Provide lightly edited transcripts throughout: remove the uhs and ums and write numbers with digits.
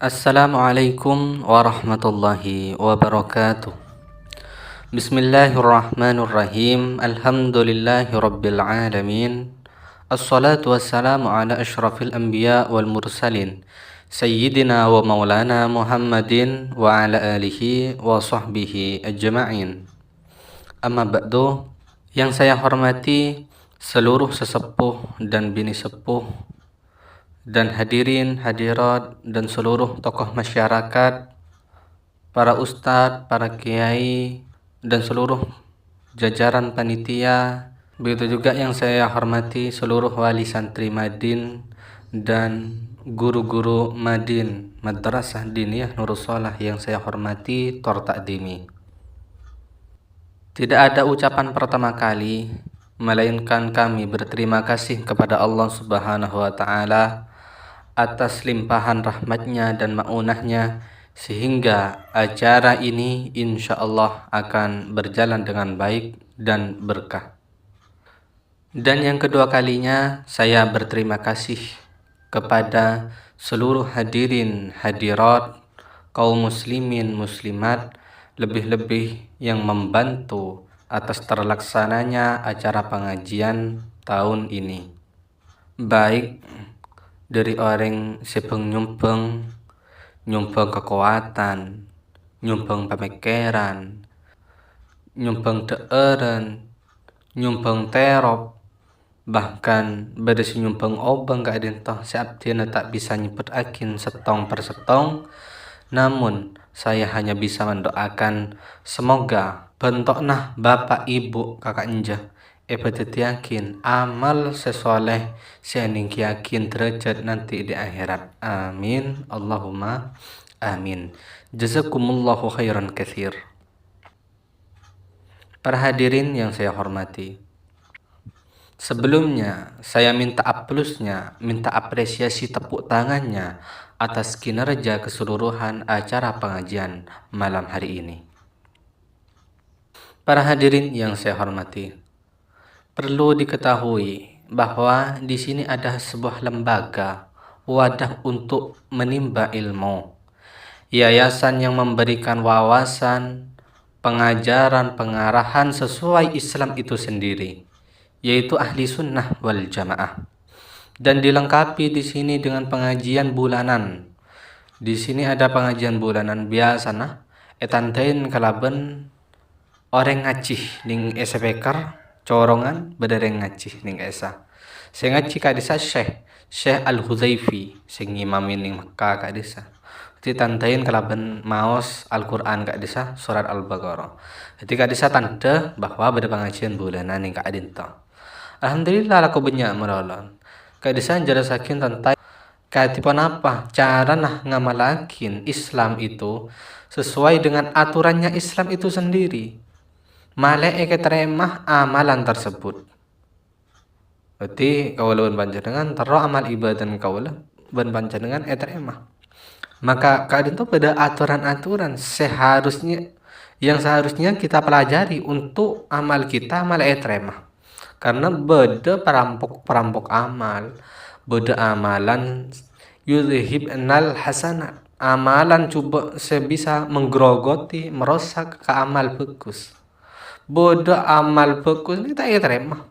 Assalamualaikum warahmatullahi wabarakatuh. Bismillahirrahmanirrahim. Alhamdulillahi rabbil alamin. Assalatu wassalamu ala ashrafil anbiya wal mursalin Sayyidina wa maulana Muhammadin wa ala alihi wa sahbihi ajma'in. Amma ba'du. Yang saya hormati seluruh sesepuh dan bini sepuh dan hadirin, hadirat, dan seluruh tokoh masyarakat, para ustadz, para kiai, dan seluruh jajaran panitia. Begitu juga yang saya hormati seluruh wali santri Madin dan guru-guru Madin, Madrasah Diniyah Nurus Shalah yang saya hormati, Tor Takdimi. Tidak ada ucapan pertama kali, melainkan kami berterima kasih kepada Allah Subhanahu wa Ta'ala atas limpahan rahmatnya dan ma'unahnya, sehingga acara ini insya Allah akan berjalan dengan baik dan berkah. Dan yang kedua kalinya saya berterima kasih kepada seluruh hadirin hadirat, kaum muslimin muslimat, lebih-lebih yang membantu atas terlaksananya acara pengajian tahun ini. Baik dari orang sepeng nyumpeng kekuatan, nyumpeng pemikiran, nyumpeng teeren, nyumpeng terop, bahkan berisi nyumpeng obeng gak adintah seabdina tak bisa nyebut akin setong per setong. Namun saya hanya bisa mendoakan semoga bentoknah bapak ibu kakak enjah betul yakin amal sesoleh seaning yakin derajat nanti di akhirat. Amin Allahumma amin. Jazakumullahu khairan katsir. Para hadirin yang saya hormati, sebelumnya saya minta aplusnya, minta apresiasi tepuk tangannya atas kinerja keseluruhan acara pengajian malam hari ini. Para hadirin yang saya hormati, perlu diketahui bahwa di sini ada sebuah lembaga, wadah untuk menimba ilmu, yayasan yang memberikan wawasan, pengajaran, pengarahan sesuai Islam itu sendiri, yaitu ahli sunnah wal jamaah. Dan dilengkapi di sini dengan pengajian bulanan. Di sini ada pengajian bulanan biasa nah, etantain kalaben orang ngacih ning SPKR corongan bedereng ngacih ning esa. Sing ngacih ka desa Syekh Al-Hudzaifi sing ngimamin ning Mekkah ka desa. Ditantain kalaben maos Al-Qur'an ka desa surat Al-Baqarah. Jadi ka desa tanda bahwa beda pengajian bulanan ning ka adinta. Alhamdulillah laku banyak merolon. Ka desa jelasakin tentang katipun apa cara nah ngamalakin Islam itu sesuai dengan aturannya Islam itu sendiri. Malai keteremah amalan tersebut. Berarti kaula ben panjenengan tero amal ibadah kaula ben panjenengan eteremah. Maka kadang tuh pada aturan-aturan seharusnya kita pelajari untuk amal kita malah eteremah. Karena beda perampok amal, beda amalan yuzhib anal hasanat. Amalan coba sebisa menggerogoti, merosak ke amal bagus. Bodoh amal bagus ni tak terima.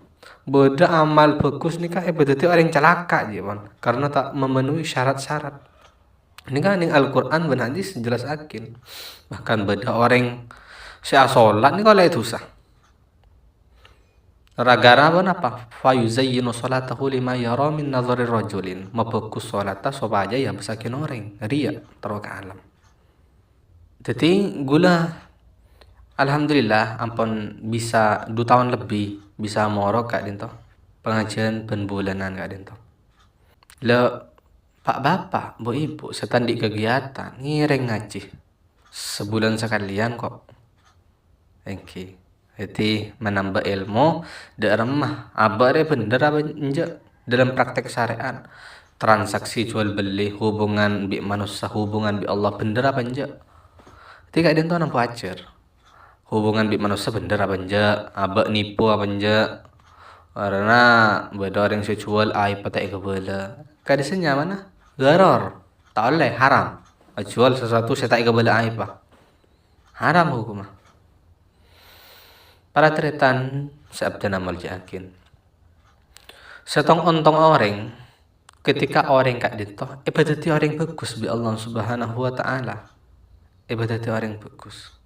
Bodoh amal bagus ni kan berarti orang celaka je kan, karena tak memenuhi syarat-syarat. Ini kan ning Al-Qur'an dan hadis jelas akin. Bahkan beda orang saya salat ni kalau itu sah. Ragara apa? Fa yuzayyinu salatahu lima yara min nazari rajulin. Mabagus salata sopa aja ya besakin orang. Riya terus alam. Jadi gula alhamdulillah ampun bisa 2 tahun lebih bisa moro kak dinto pengajian ben bulanan kak dinto. Le pak bapak, bu ibu setan di kegiatan ngireng ngaji sebulan sekalian kok. Oke. Jadi menambah ilmu remah abare bener apa enggak dalam praktek syariat, transaksi jual beli, hubungan bi manusia, hubungan bi Allah bener apa enggak. Tidak dinto nampu ajar. Hubungan bi manusia bener apa enggak, abak nipu apa enggak, karena beda orang yang jual aib pakai kebela kadisnya mana garor tak oleh haram. Jual sesuatu saya tak boleh aib bah. Haram hukumah. Para tretan sabda namal jakin. Setong ontong orang ketika orang kak dito ibadati orang bagus bi Allah Subhanahu wa taala. Ibadati orang bagus.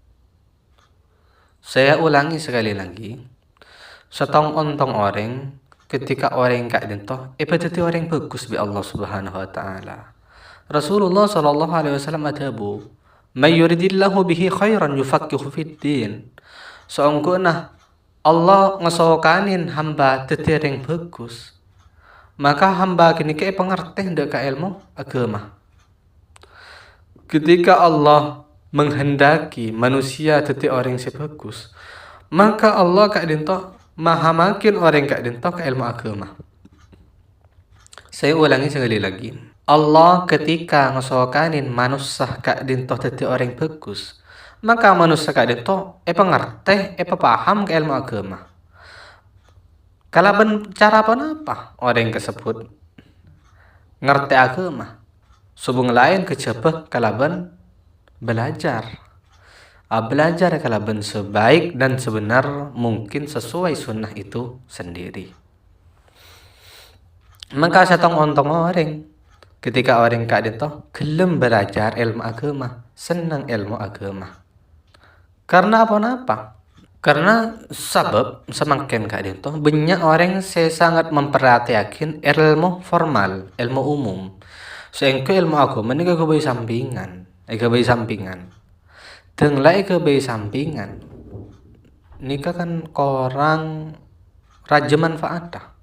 Saya ulangi sekali lagi. Setong ontong orang ketika orang kak dito ibadati orang bagus bi Allah Subhanahu wa taala. Rasulullah sallallahu alaihi wasallam adabu, "May yuridillahu bihi khairan yufaqihu fid din." Seongguna Allah ngesokanin hamba tetiring bagus, maka hamba kini ke pengerti ndak ka ilmu agama. Ketika Allah menghendaki manusia teti orang sebagus, maka Allah kak dinto maha makin orang kak dinto ke ilmu agama. Saya ulangi sekali lagi. Allah ketika ngesokanin manusia kak dinto teti orang bagus, maka manusia kak dinto pengerti paham ke ilmu agama. Kalaban cara apa orang tersebut ngerti agama, subung lain kejebak kalaban belajar. Belajar kalaban sebaik dan sebenar mungkin sesuai sunnah itu sendiri. Maka setong ontong orang ketika orang kak dito gelem belajar ilmu agama, senang ilmu agama. Karena apa? Karena sebab semakin kak dito banyak orang saya sangat memperhatikan ilmu formal, ilmu umum. Sehingga ilmu agama ini kebayi sampingan. Denglai kebayi sampingan. Nika kan korang raja manfaat.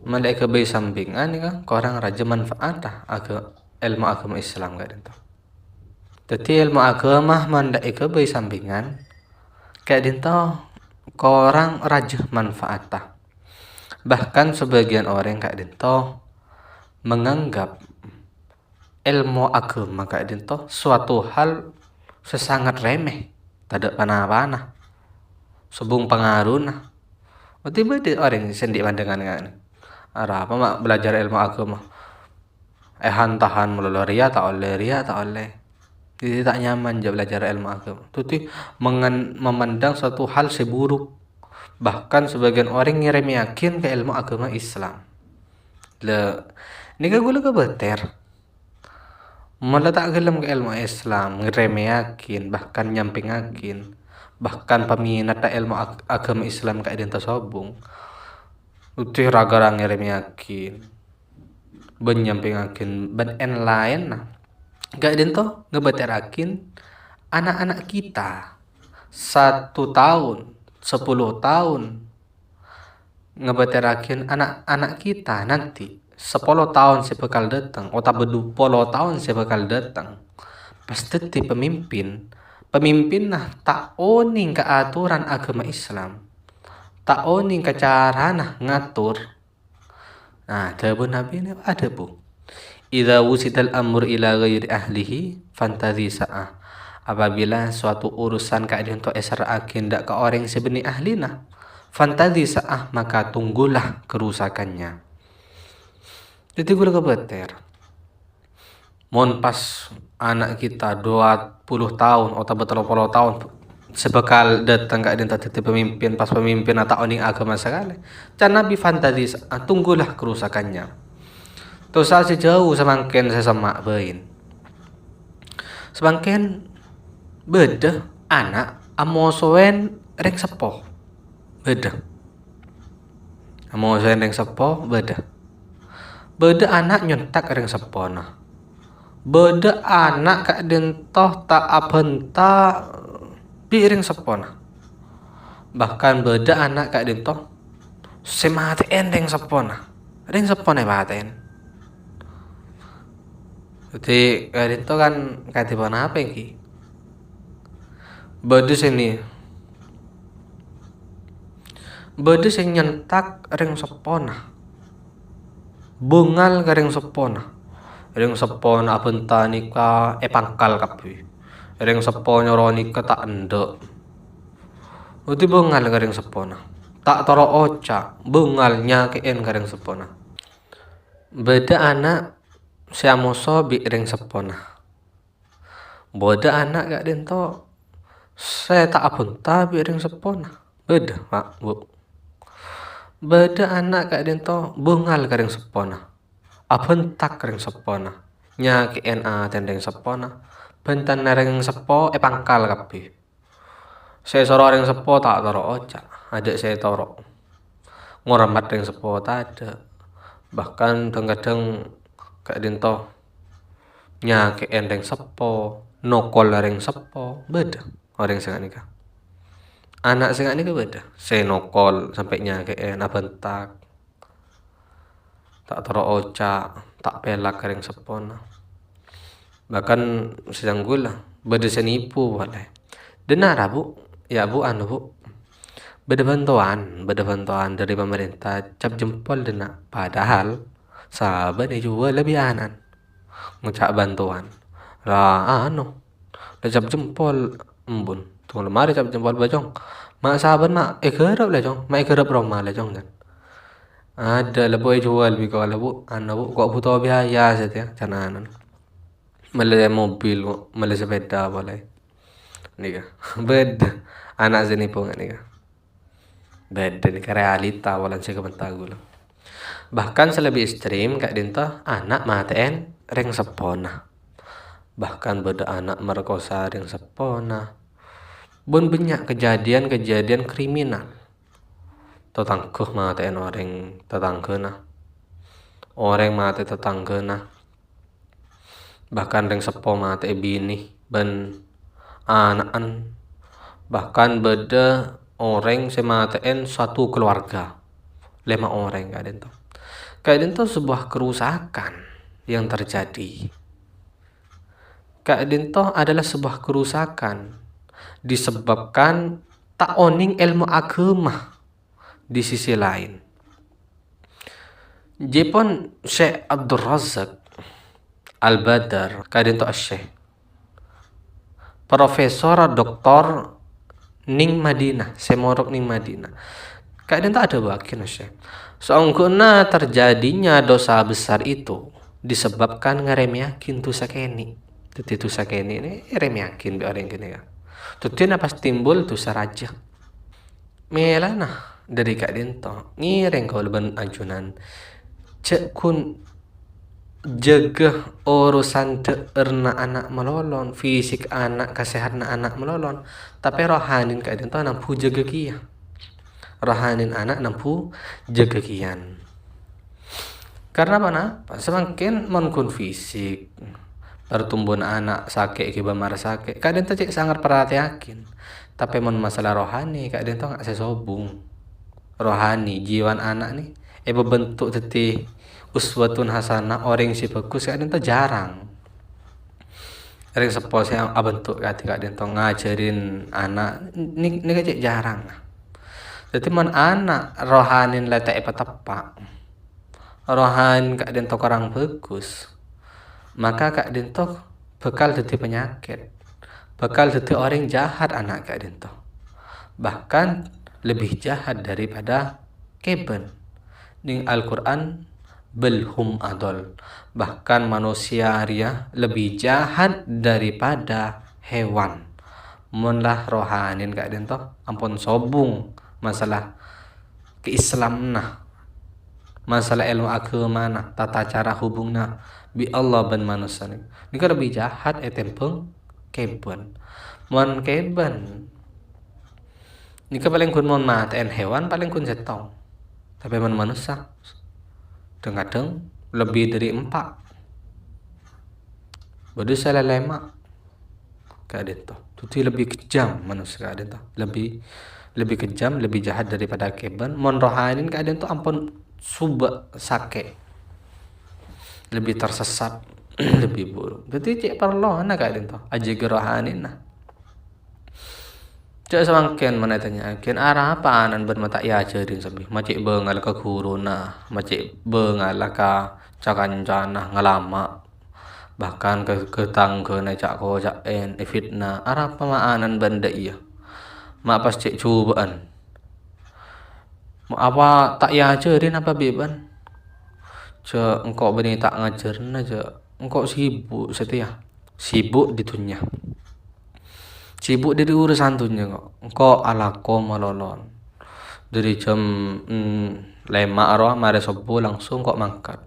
Malai kebayi sampingan nika korang raja manfaat ilmu agama Islam kak dito. Jadi ilmu agama mandai kebayi sampingan. Kayak dinto korang raja manfaat. Bahkan sebagian orang kayak dinto menganggap ilmu agama kayak dinto suatu hal sesangat remeh, tidak panah-panah, sebung pengaruh nah. Tiba-tiba orang sendik pandangan kan. Apa mak belajar ilmu agama? Hantahan melalui ria tak oleh. Jadi tak nyaman je belajar ilmu agama. Tuti memandang suatu hal seburuk. Bahkan sebagian orang ngerem yakin ke ilmu agama Islam. Ni ka gula ka beter. Malah tak gelem ke ilmu Islam, ngerem yakin, bahkan nyamping yakin. Bahkan peminat ilmu agama Islam ka identa sobung. Tuti raga ngerem yakin. Ben nyamping yakin, ben en lain nah. Gak dento ngebaterakin anak-anak kita 1 tahun, 10 tahun ngebaterakin anak-anak kita nanti 10 tahun sebekal datang atau 20 tahun sebekal datang pasti ti pemimpin nah tak oning ke aturan agama Islam, tak oning ke cara nah ngatur. Nah jawaban Nabi ini ada bu. Idza wusidal amr ila ghairi ahlihi fantadhi sa'ah. Apabila suatu urusan keadaan untuk esra'akin dak ke orang sebeni ahlina, fantadhi sa'ah, maka tunggulah kerusakannya. Jadi gula kebeter. Mon pas anak kita 20 tahun atau 30 tahun sebekal datang keadaan tadi pemimpin pas pemimpin atau oning agama sekali. Can Nabi fantadhi sa'ah, tunggulah kerusakannya. Terus sejauh semakin saya semak bain. Semakin beda anak amosoen reng sepo. Beda. Amosoen reng sepo beda. Beda anak nyontak reng sepo nah. Beda anak kak dentoh tak abenta di reng sepo nah. Bahkan beda anak kak dentoh sematen reng sepo nah. Reng sepo nah maten. Jadi itu kan katipan apa ki? Badus ini. Badus yang nyentak ring sepona. Bungal ka ring sepona. Ring sepona abenta nika pangkal kapi. Ring sepona ronika tak endek. Uti bungal ka ring sepona. Tak toro oca, bungalnya keen ka ring sepona. Beda anak Siamoso bi ring sepona. Boda anak gak dento. Saya tak apunta bi ring sepona. Beda pak bu. Beda anak gak dento bungal ka ring sepona. Apuntak ring sepona. Nya KNA tendeng sepona. Bentan ring sepo pangkal kapi. Saya soro ring sepo tak toro oca. Ada saya toro. Ngoramat ring sepo tak ada. Bahkan kadang-kadang gak dento nya KN ring sepo, nokol ring sepo, beda orang sing nikah. Anak sing nikah beda. Saya nokol sampai nya KN abentak. Tak toro oca, tak pelak ring sepona. Bahkan sedang gula, beda senipu boleh. Benar bu, ya bu bu. Beda bantuan dari pemerintah cap jempol dena. Padahal sahabat juga lebih anan ngucap bantuan. Lah cap jempol embun. Tunggu lemari cap jempol bajong. Mak sahabat mak kerap lah jong, mak kerap rumah lah jong kan. Ada lah boy jual bi kalau bu, bu kok butuh biaya saja canan. Mele mobil, mele sepeda boleh. Nika beda anak sini pun nika. Beda nih realita walan saya kebentagu lah. Bahkan selebih ekstrim kak dinta anak maten ring sepona. Bahkan beda anak merkosa ring sepona. Bun banyak kejadian kriminal. Tetangkuh maten orang tetanggana. Orang mate tetanggana. Bahkan ring sepo mate bini ben anak-an. Bahkan beda orang sematen satu keluarga 5 orang kak dinto sebuah kerusakan yang terjadi. Kak dinto adalah sebuah kerusakan disebabkan tak oning ilmu agama di sisi lain. Jepun Syekh Abdul Razak Al-Badar kak dinto Syekh Profesor Doktor ning Madinah, semorok ning Madinah. Kak dinto ada bakin Syekh. Seangguna terjadinya dosa besar itu disebabkan ngeremyakin tu sakeni. Jadi tu sakeni ini remyakin bi orang gini ya. Tutin pas timbul tu saraja. Melana dari kak dinto ngireng kau leban anjunan. Cek kun jaga urusan erna anak melolon, fisik anak, kesehatan anak melolon, tapi rohanin kak dinto nampu jaga kia. Rohanin anak nampu jaga kian. Karena apa? Semakin menkun fisik pertumbuhan anak sakit kiba mar sakit. Kak dinto cek sangat perhatiakin. Tapi mon masalah rohani kak dinto nggak sesobung. Rohani jiwan anak nih bentuk teti uswatun hasanah orang si bagus kak dinto jarang. Ring sepo saya bentuk kak dinto ngajarin anak ini cek jarang. Jadi mon anak rohanin letak tepak. Rohan kak dinto kurang bagus. Maka kak dinto bakal jadi penyakit. Bakal jadi orang jahat anak kak dinto. Bahkan lebih jahat daripada keben. Ning Al-Qur'an belhum adol. Bahkan manusia ria lebih jahat daripada hewan. Munlah rohanin kak dinto ampun sobung masalah keislam nah. Masalah ilmu agama nah, tata cara hubungna bi Allah ben manusia ni. Ini kan lebih jahat tempeng keben. Mon keben. Ini kan paling kun mon maten hewan paling kun setong. Tapi mon manusia kadang lebih dari 4. Bodoh salah lemak. Kak dinto. Tuti lebih kejam manusia kak dinto. Lebih kejam, lebih jahat daripada keben. Mon rohanin kak dinto ampun subak sakit, lebih tersesat, lebih buruk. Jadi cek perlu nak kak dinto aja gerohanin nah. Cek semakin mana tanya ken arah apa anan bermata ya cerin sabi macik bengal ke kuruna, macik bengal ka cakancana ngalama, bahkan ke tangga na cak ko cak fitnah arah pemaanan benda iya mak pas cek cubaan apa tak ya cerin apa beban ce engkau bani tak ngajarna ce engkau sibuk setia sibuk di dunia sibuk dari urusan dunia kok engkau alako malolon dari jam 5 roh mari subuh langsung kok mangkat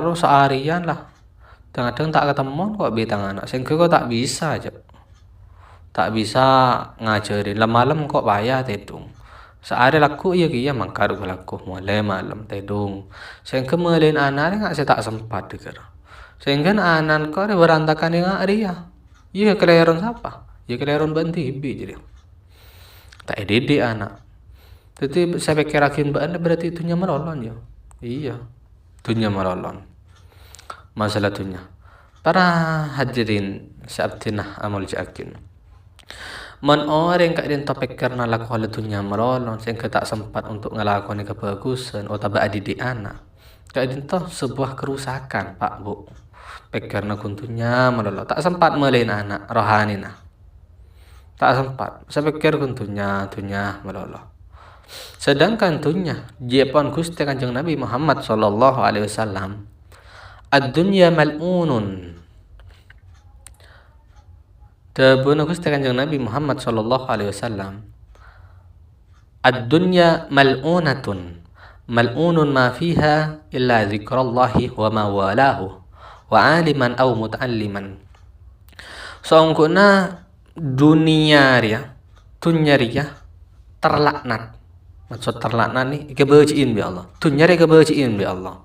roh seharian lah kadang tak ketemu kok bitang anak sehingga kok tak bisa aja tak bisa ngajarin malam kok bayar tedung sehari laku iya kia mangkar laku mulai malam tedung sehingga melain anak nggak saya tak sempat deker sehingga anak kau berantakan dengan dia iya kelahiran siapa ya kelahiran banti jadi tak didik anak jadi saya pikir akhir mbak berarti itunya melolon ya iya itunya melolon masalah itunya para hadirin sabtinah amal jakin man orang kak din topik karena laku hal itunya melolon sehingga tak sempat untuk ngelakukan kebagusan atau didik anak kak din toh sebuah kerusakan pak bu karena kuntunya melolon tak sempat melain anak rohani nah tak sempat saya pikir kuntunya melolon sedangkan tunya jepan Gusti Kanjeng Nabi Muhammad sallallahu alaihi wasallam ad-dunya mal'unun Tabuna Gusti Kanjeng Nabi Muhammad sallallahu alaihi wasallam ad-dunya mal'unatun mal'unun ma fiha illa zikrallahi wa ma walahu wa aliman aw muta'alliman songkuna dunia ria dunia ria terlaknat maksud terlaknat nih kebajiin bi Allah dunia ria kebajiin bi Allah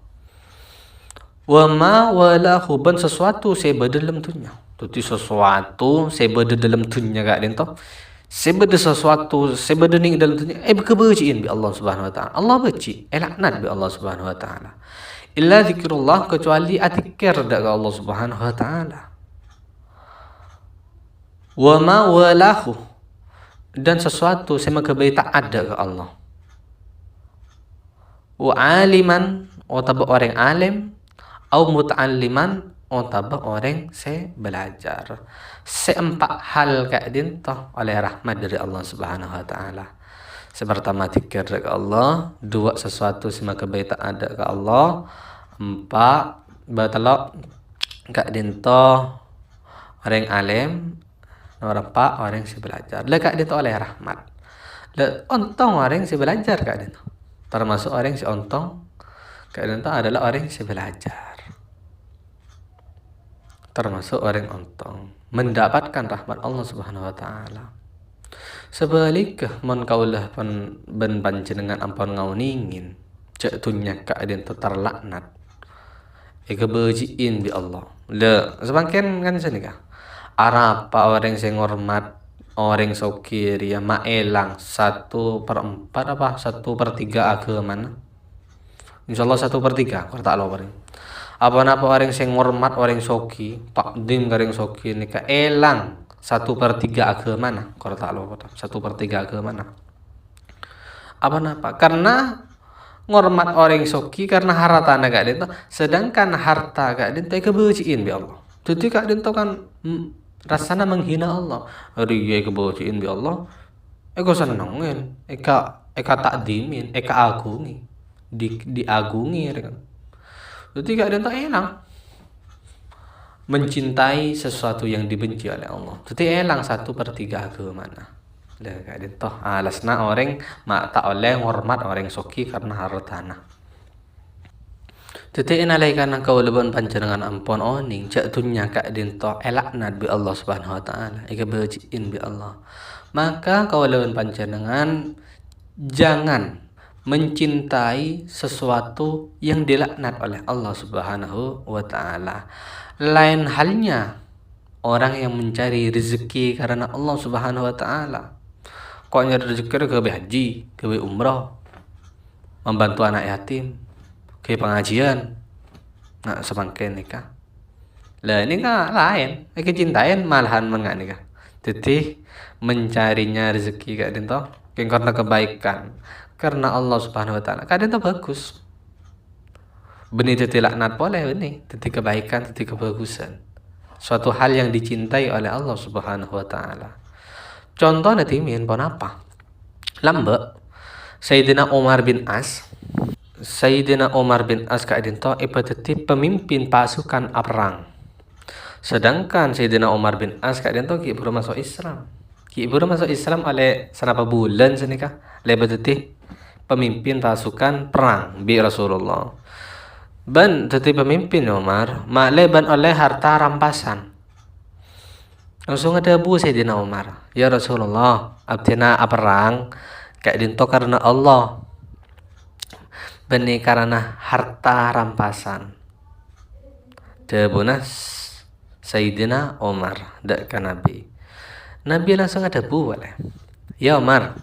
wa ma walahu ban sesuatu seba dalam dunia tuti sesuatu seba dalam dunia gak den toh seba sesuatu seba ning dalam dunia kebajiin bi Allah subhanahu wa taala Allah benci laknat bi Allah subhanahu wa taala illa zikrullah kecuali atikir dak Allah subhanahu wa taala wa ma walahu dan sesuatu sama kebaik tak ada ke Allah wa aliman atau orang alim atau muta'alliman atau orang se belajar seempat hal kayak dintoh oleh rahmat dari Allah subhanahu wa ta'ala pertama zikir ke Allah dua sesuatu sama kebaik tak ada ke Allah empat batalok kayak dintoh orang alim nomor 4 orang si belajar lekak dintoh oleh rahmat ontong orang si belajar kak dintoh termasuk orang si ontong kak dintoh adalah orang si belajar termasuk orang ontong mendapatkan rahmat Allah subhanahu wa ta'ala sebaliknya mon kaulah ben panjenengan ampun ngauningin cek tunya kak dintoh terlaknat kebajiin bi Allah le sebangken kan sini kah arapa orang sing ngormat orang sokir ya maelang 1/4 apa 1/3 agama insyaallah 1/3 tak lo paling apa-apa orang sing ngormat orang soki takdim garing soki nika elang 1/3 agama nah kalau tak lo 1/3 agama nah apa karena ngormat orang soki karena harta gak den sedangkan harta gak den kebajiin bi Allah jadi gak den kan rasana menghina Allah riya kebajiin bi Allah eko senengin eka takdimin eka agungi diagungi kan jadi gak ada yang elang mencintai sesuatu yang dibenci oleh Allah jadi elang 1/3 agama mana dah gak ada toh alasna orang mak tak oleh hormat orang soki karena hartana jadi inalai karena kau leban panjenengan ampun oning cak dunya kak dintoh elaknat bi Allah subhanahu wa ta'ala ika bajiin bi Allah maka kau leban panjenengan jangan mencintai sesuatu yang dilaknat oleh Allah subhanahu wa ta'ala lain halnya orang yang mencari rezeki karena Allah subhanahu wa ta'ala kok nyari rezeki ke haji ke umrah membantu anak yatim ke pengajian nah semangkin nikah lah ini kan lain cintain malahan mengak nikah jadi mencarinya rezeki kayak dintoh karena kebaikan karena Allah subhanahu wa ta'ala kadang itu bagus benih itu laknat boleh benih itu kebaikan itu kebagusan suatu hal yang dicintai oleh Allah subhanahu wa ta'ala contohnya timin pun apa lambek Sayyidina Umar bin As Sayyidina Umar bin As kadinto ipateti pemimpin pasukan perang. Sedangkan Sayyidina Umar bin As kadinto ki baru masuk Islam. Ki baru masuk Islam oleh senapa bulan senikah. Lebeteti pemimpin pasukan perang bi Rasulullah. Ban teti pemimpin Umar, makleban oleh harta rampasan. Langsung ada Abu Sayyidina Umar, ya Rasulullah, abdina perang kadinto karena Allah. Bani karena harta rampasan. Debunas Sayyidina Umar dak ke Nabi. Nabi langsung ada boleh. Ya Umar.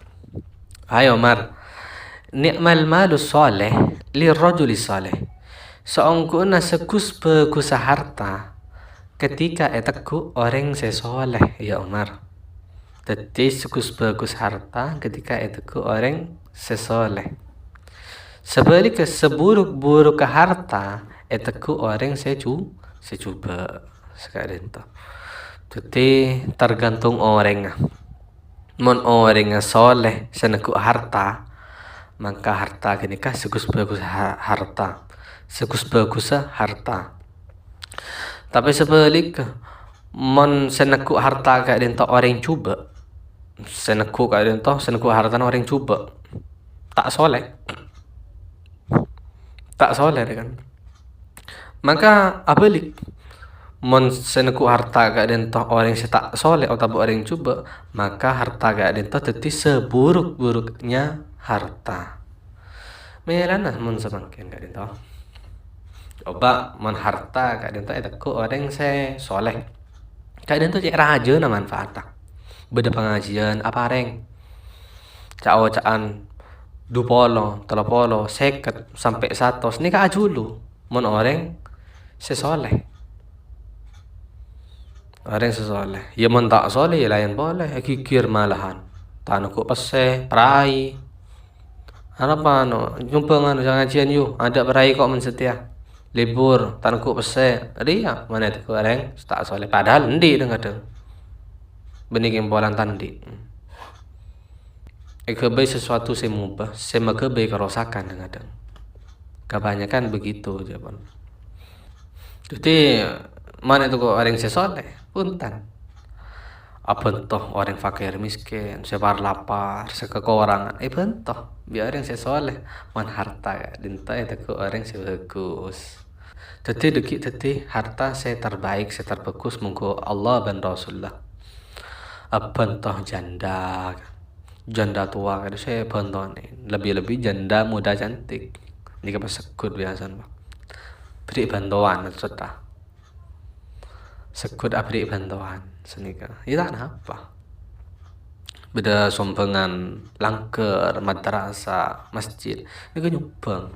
Hai Umar. Ni'mal malus salih lirrajuli salih. Seongkuna sekus begusa harta ketika eteku orang sesoleh ya Umar. Teti sekus bagus harta ketika eteku orang sesoleh. Sebaliknya seburuk-buruk ke harta eteku orang secuba sekarang itu. Jadi tergantung orangnya. Mon orangnya soleh seneku harta, maka harta gini kah segus bagus harta, segus bagus harta. Tapi sebaliknya mon seneku harta kayak dento orang cuba, seneku kayak dento seneku harta orang cuba, tak soleh. Tak soleh kan. Maka abalik mon seneku harta gak dento orang yang tak soleh atau orang yang coba, maka harta gak dento teti seburuk-buruknya harta. Melana mon semakin gak dento. Coba mon harta gak dento eteku orang yang soleh. Gak dento cek raja na manfaat. Beda pengajian apa reng. Caan 20, 30, 50 sampai 100 ni ka ajulu mon orang sesoleh. Orang sesoleh. Ya mon tak soleh ya lain boleh kikir malahan. Tanu ko pase perai. Apa no jumpa nganu jangan ngajian yu ada perai kok men setia. Libur tanu ko pase ria mana tu orang tak soleh padahal endi dengan tu. Bening bolan tandi. Kebaik sesuatu semubah, kebaik kerosakan dengan ada. Kebanyakan begitu jawaban. Jadi mana itu kok orang sesoleh puntan. Apa entah orang fakir miskin, sebar lapar, sekekurangan. Entah biar orang sesoleh man harta dinta itu kok orang sebagus. Jadi harta saya terbaik, saya terbagus munggu Allah dan Rasulullah. Apa entah janda tua kan saya bantuan lebih-lebih janda muda cantik ini kan sekut biasa beri bantuan serta sekut beri bantuan senika ya tak apa beda sompengan langker madrasah masjid ini kan nyumbang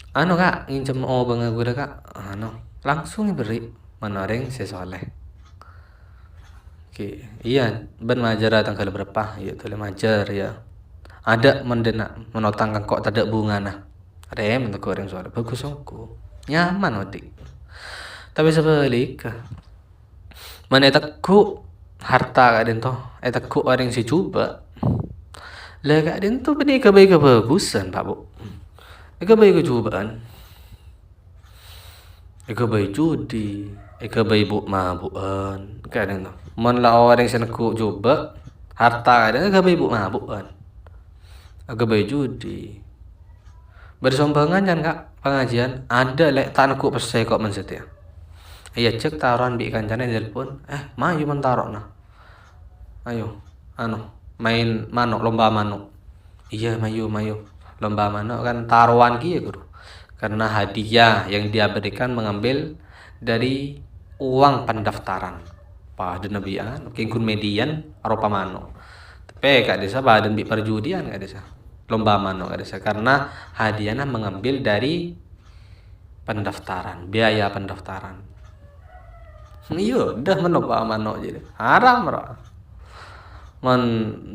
kak nginjem bang aku kak langsung beri menoreng sesoleh. Iya, ben majar tanggal berapa? Ya, tole majar ya. Ada menotang kok tak ada bunga nah. Ada yang untuk orang soal bagus aku. Nyaman otik. Tapi sebalik mana etakku harta kadin to, etakku orang si coba. Lah kadin to beni kebaik kebagusan, Pak Bu. Kebaik kecobaan. Kebaik judi. Kebaik bu mabuan. Kadin to. Mon la orang seneku coba harta kadang kebaik bu mabuan. Kebaik judi. Bersombangan kan kak pengajian ada lek tanku pesai kok mensetia. Iya cek taruhan bi kancane telepon. Mayu mentarok nah. Ayo, main manuk lomba manuk. Iya mayu lomba manuk kan taruhan ki ya guru. Karena hadiah yang dia berikan mengambil dari uang pendaftaran. Pada nabian, kingkun median aropa manuk. Tapi kak desa badan bi perjudian kak desa. Lomba manuk kak desa karena hadiahnya mengambil dari pendaftaran, biaya pendaftaran. Iya, udah menolak manuk jadi haram roh. Men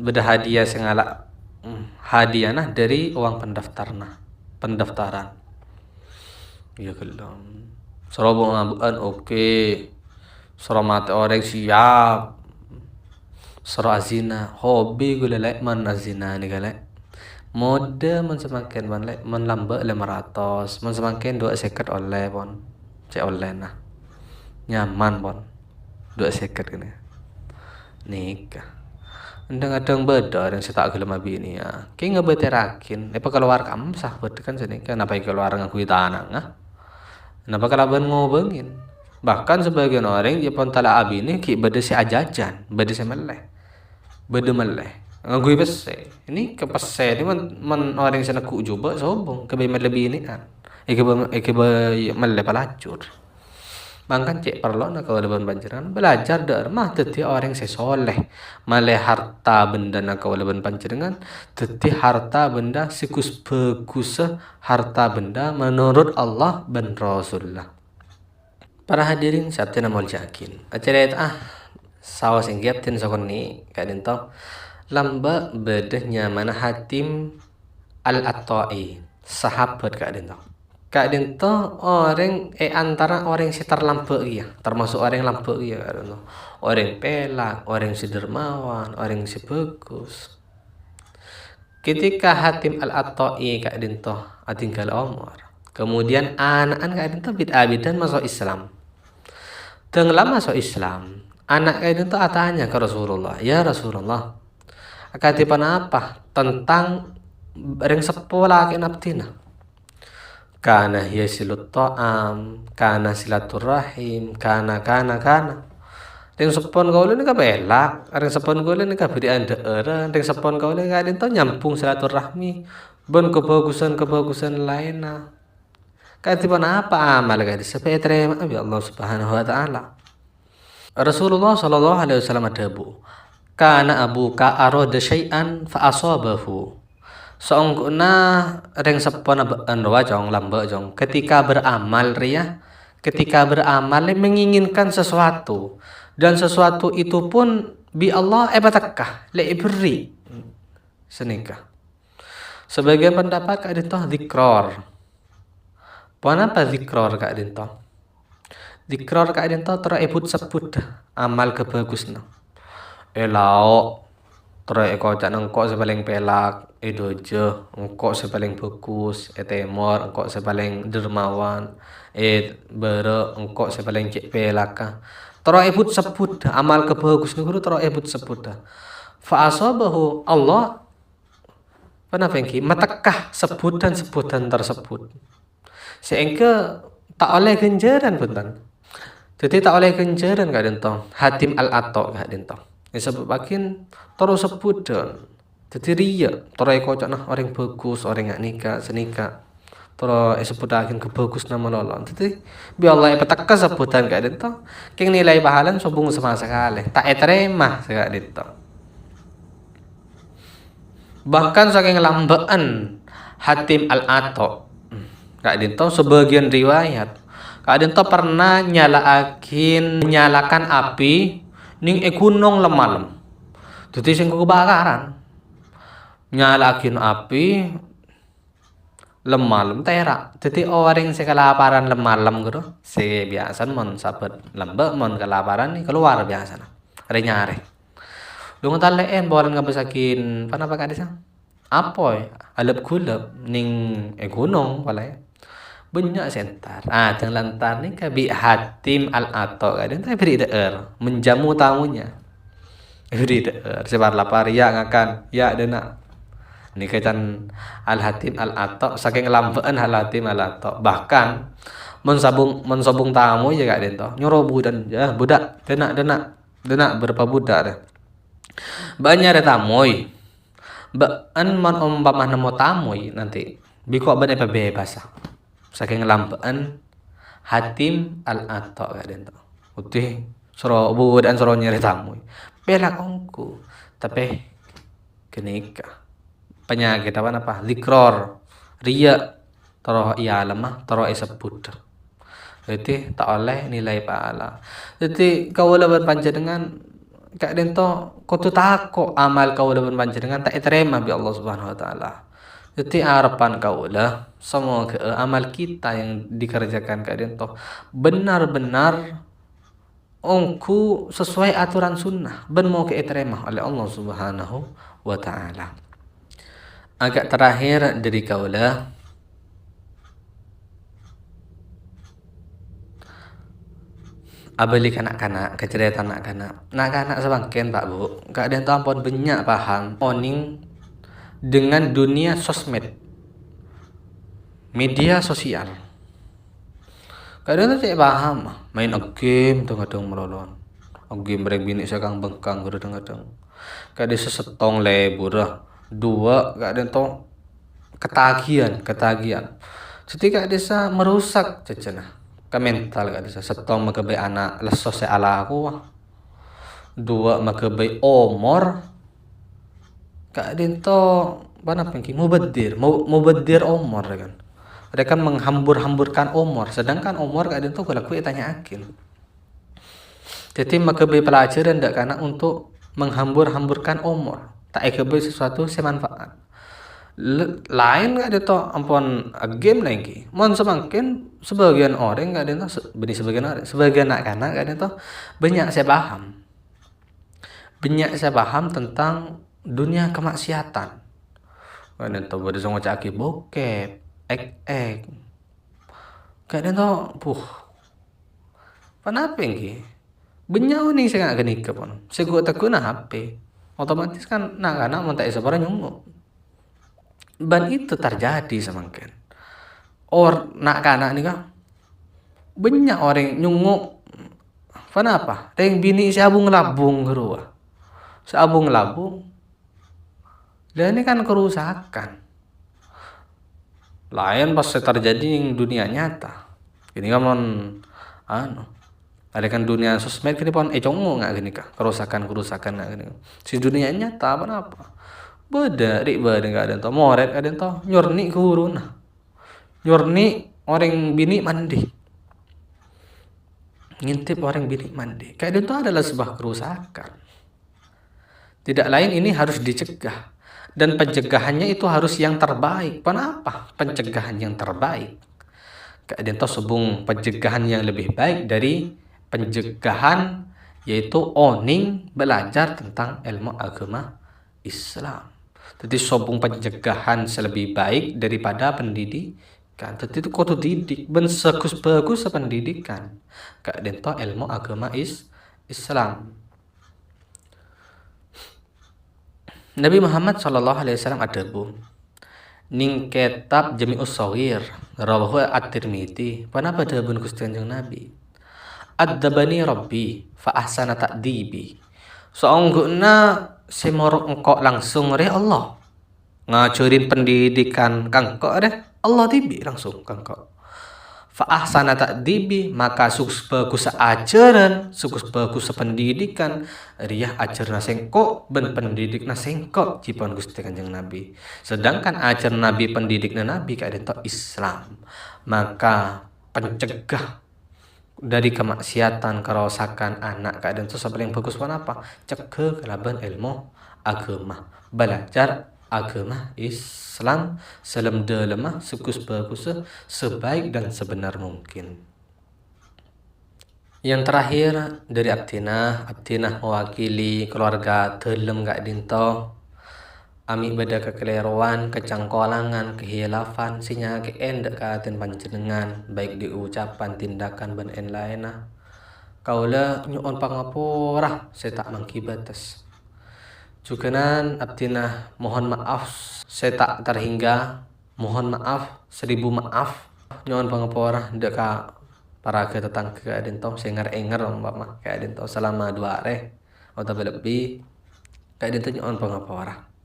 beda hadiah sengala hadiahnya dari uang pendaftaran. Iya kelam. Serobong ngabuan oke. Soromat orang siap. Soro azina, hobi gula lek man azina ni galek. Mode man semakin man lek man lambak 500, man semakin 2 oleh pon. Cek oleh nah. Nyaman pon. 2 ini. Nikah. Kadang-kadang beda yang saya tak gelem abi ini ya. Ki ngebeterakin, apa keluar kamu sah bet kan sini kan apa keluar ngakui tanah ngah. Kenapa kalaban ngobengin? Bahkan sebagian orang dia pun tala abi ini ki beda si ajajan, beda si meleh. Beda meleh. Ngakui pese. Ini ke pese ini man orang sana ku coba sobong ke lebih ini kan. Eke meleh pelacur. Bahkan cek perlu nak kau leban panjenengan belajar dar mah teti orang sesoleh malih harta benda nak kau leban panjenengan teti harta benda sikus bagus harta benda menurut Allah dan Rasulullah. Para hadirin sabtena mol jakin acara itu sawas inggap tin sokoni kadin to lamba bedehnya mana hatim al-attai sahabat kadin to. Kak Dinto orang antara orang si terlampau iya, termasuk orang lampau iya kan. Orang pelak, orang si dermawan, orang si bagus. Ketika Hatim al-Attai Kak Dinto tinggal Umar. Kemudian anak-anak Kak Dinto bid-abidan masuk Islam. Tenggelam masuk Islam. Anak Kak Dinto tanya ke Rasulullah, "Ya Rasulullah, katipan apa tentang ring sepola ke naptina?" Kana yasilut ta'am, kana silaturahim, kana. Ring sepon kau ni ka belak, ring sepon kau ni ka beri anda era, ring sepon kau ni ka dinto nyampung silaturahmi, bon kebagusan lainnya. Kati pun apa amal ka di sampai terima abi Allah Subhanahu wa taala. Rasulullah sallallahu alaihi wasallam adabu. Kana abuka arada syai'an fa asabahu. Seongkuna ring sepon wajong lambak jong ketika beramal menginginkan sesuatu dan sesuatu itu pun bi Allah batakah le beri senikah sebagian pendapat kak dinto zikror apa zikror kak dinto terebut sebut amal kebagusna elao terus kocak nengkok sepaling pelak dojo engkok sepaling bagus temor engkok sepaling dermawan bere engkok sepaling cek pelaka terus ebut sebut amal kebagus niku terus ebut sebut fa asabahu Allah panapengki metekah sebutan tersebut sehingga tak oleh ganjaran punten jadi tak oleh ganjaran gak dentong Hatim al-Attai gak dentong sebab bakin terus sebut dan jadi ria terus kocok nah orang bagus orang nggak nikah senikah terus sebut akin kebagus nama lolong jadi biar Allah petaka sebutan kayak itu keng nilai pahalan sobung sama sekali tak terima sekali itu bahkan saking lambaan Hatim al-Attai kayak itu sebagian riwayat kayak itu pernah nyalakan api ning gunung lemalem. Jadi sing kebakaran. Nyalakin api lemalem terak. Jadi orang sing kelaparan lemalem gitu. Si biasa mon sabet lembek mon kelaparan nih keluar biasa. Are nyare. Lungo taleen bolan ngabesakin panapa ka desa? Apoy, alep kulep ning gunung walay. Banyak sentar. Teng lantar ni kabi Hatim al-Attai kadang tak beri deer menjamu tamunya. Beri deer sebar lapar ya ngakan ya dena. Ni kaitan al-Hatim al-Attai saking lambaan al-Hatim al-Attai bahkan mensabung tamu ya kak dento nyorobu dan ya budak dena berapa budak dah. Banyak ada tamu. An man umpamah nemu tamu nanti biko ban apa bebas. Saking lampaan Hatim al-Attai kadang to. Utih soro budan soro nyari tamu. Pelak ongku. Tapi kenika penyakit apa zikror ria taro iya lemah taro sebut. Jadi tak oleh nilai pahala. Jadi kawula panjenengan kadang to kudu tako amal kawula panjenengan tak terima bi Allah Subhanahu wa taala. Jadi harapan kaulah semoga amal kita yang dikerjakan kadang toh benar-benar ongku sesuai aturan sunnah ben mau ke terima oleh Allah Subhanahu wa taala. Agak terakhir dari kaula abeli kanak-kanak kecerita anak-kanak sebangken Pak Bu gak ada yang tampon banyak paham oning dengan dunia sosmed media sosial kadang tuh cek paham main game tuh kadang melolon game mereka bini sekang bengkang kadang-kadang kadang sesetong lebur dua kadang tuh ketagihan ketika desa merusak cecena ke mental gak desa setong makebe anak lesos ala aku dua makebe omor kak dinto mana pengki mau bedir omor kan mereka menghambur-hamburkan omor sedangkan omor kak dinto kalau aku tanya akin jadi makebe pelajaran ndak karena untuk menghambur-hamburkan omor tak ekebe sesuatu semanfaat lain gak ada toh ampun game lagi mon semakin sebagian orang gak ada toh sebagian anak-anak gak ada toh banyak saya paham tentang dunia kemaksiatan gak ada toh pada sama caki bokep gak ada toh kenapa ini banyak nih saya gak genik pun saya gua tekun HP otomatis kan anak-anak mau tak sebarang nyunggu ban itu terjadi semakin nak kanak nih kan banyak orang nyunguk kenapa yang bini si abung labung gerua si abung labung dan ini kan kerusakan lain pas terjadi di dunia nyata ini kan ada kan dunia sosmed ini pun congok nggak gini kah kerusakan nggak gini si dunia nyata apa beda nggak ada toh moret ada toh nyurni kuruna nyurni orang bini mandi ngintip orang bini mandi kayak itu adalah sebuah kerusakan tidak lain ini harus dicegah dan pencegahannya itu harus yang terbaik kenapa pencegahan yang terbaik kayak itu sebung pencegahan yang lebih baik dari pencegahan yaitu oning belajar tentang ilmu agama Islam. Jadi sobung pencegahan selebih baik daripada pendidikan. Jadi itu kudu didik ben bagus pendidikan. Kak dento ilmu agama Islam. Nabi Muhammad SAW ada bu ning kitab Jami'us Shaghir rawahu at-Tirmidzi. Kenapa ada bun Gusti Kanjeng Nabi? Ad-dabani Rabbi fa ahsana ta'dibi. Seongguna semorok engkau langsung re Allah ngajarin pendidikan kangkok deh Allah tibi langsung kangkok fa ahsana ta'dibi maka sukses bagus ajaran sukses bagus pendidikan riyah ajaran sengkok ben pendidik sengkok jipon Gusti Kanjeng Nabi sedangkan ajaran Nabi pendidik Nabi kayak itu Islam maka pencegah dari kemaksiatan kerusakan anak keadaan itu paling bagus apa cegah kelaban ilmu agama belajar agama Islam salam dalamah sukus bagus sebaik dan sebenar mungkin. Yang terakhir dari Abtinah mewakili keluarga telem gak dinto ami beda kekeliruan, kecangkolangan, kehilafan, sinya keendak kaatin panjenengan baik di ucapan, tindakan dan lainnya. Kaula nyuon pangapura saya tak mangkibatas. Jukenan Abtinah mohon maaf saya tak terhingga, mohon maaf 1000 maaf nyuon pangapura ndak ka para ke tetangga keadaan tau saya enger umpama keadaan tau selama 2 hari atau lebih keadaan tau nyuon pangapura.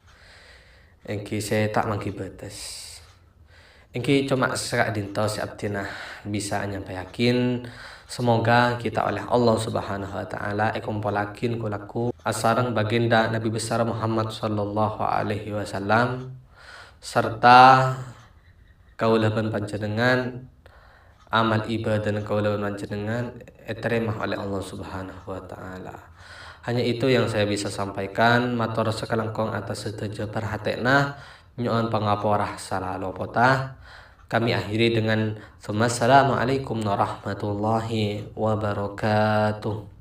Engki saya tak mangkibatas. Engki cuma serak dinto si Abtinah bisa nyampai yakin semoga kita oleh Allah Subhanahu wa taala kumpulakin kulaku asarang baginda Nabi besar Muhammad sallallahu alaihi wasallam serta kaulaban panjenengan amal ibadah dan kaulaban panjenengan terima oleh Allah Subhanahu wa taala. Hanya itu yang saya bisa sampaikan. Matur sekelengkong atas setuju perhatekna nyuon pangaporah salah lopota. Kami akhiri dengan assalamualaikum warahmatullahi wabarakatuh.